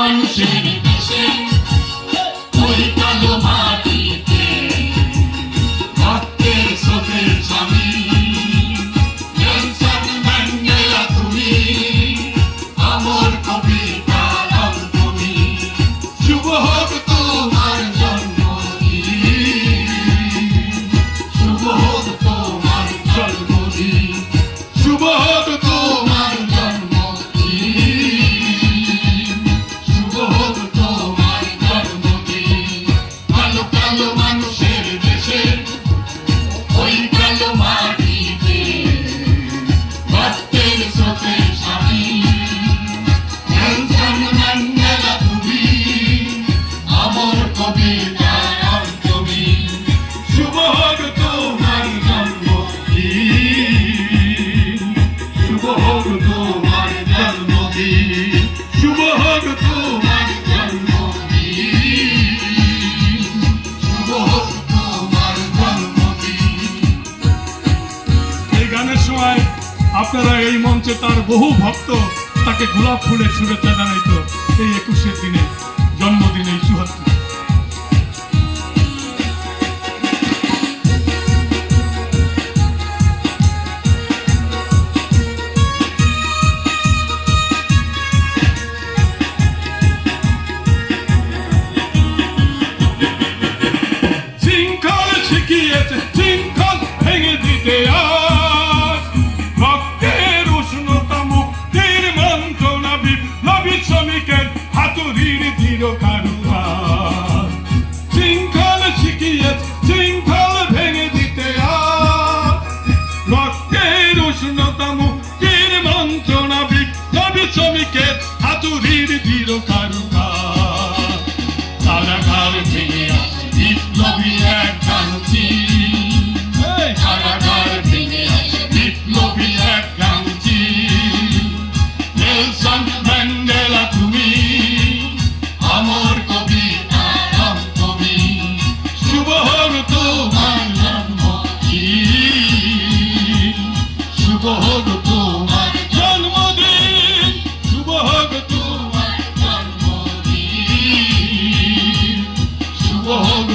মানুষের দেশে ওই কালো মাটিতে রক্তের স্রোতের স্বামী নেলসন ম্যান্ডেলা তুমি আমার কবিতার অন্তমী শুভ হোক তোমার জন্মদিন শুভ হোক তোমার জন্মদিন শুভ হোক তোমার জন্মদিন শুভ হোক তোমার জন্মদিন কালো কালো মানুষের দেশে ওই কালো মাটিতে রক্তের স্রোতের স্বামী নেলসন ম্যান্ডেলা তুমি আমার কবিতার অন্তমী শুভ হোক তোমার জন্মদিন শুভ হোক তোমার জন্মদিন শুভ হোক তোমার জন্মদিন শুভ হোক তোমার জন্মদিন। এই গানের সময় আপনারা এই মঞ্চে তার বহু ভক্ত তাকে গোলাপ ফুলের শুভেচ্ছা জানাইতো এই 21 দিনে জন্মদিন এই 74। শৃঙ্খল শিখিয়েছে শৃঙ্খল ভেঙে দিতে আজ রক্তের উষ্ণতা মুক্তির মন্ত্রণা বিপ্লবী শ্রমিকের হাতুড়ির দৃঢ় কারুকাজ শৃঙ্খল শিখিয়েছে শৃঙ্খল ভেঙে দিতে আজ রক্তের উষ্ণতা মুক্তির মন্ত্রণা বিপ্লবী শ্রমিকের হাতুড়ির দৃঢ় কারুকাজ কারাগার ভেঙে আসে বিপ্লবী এক গান্ধী কারাগার ভেঙে আসে বিপ্লবী এক গান্ধী নেলসন ম্যান্ডেলা তুমি আমার কবিতার অন্তমী শুভ হোক তোমার জন্মদিন শুভ হোক তোমার জন্মদিন শুভ হোক তোমার জন্মদিন শুভ হোক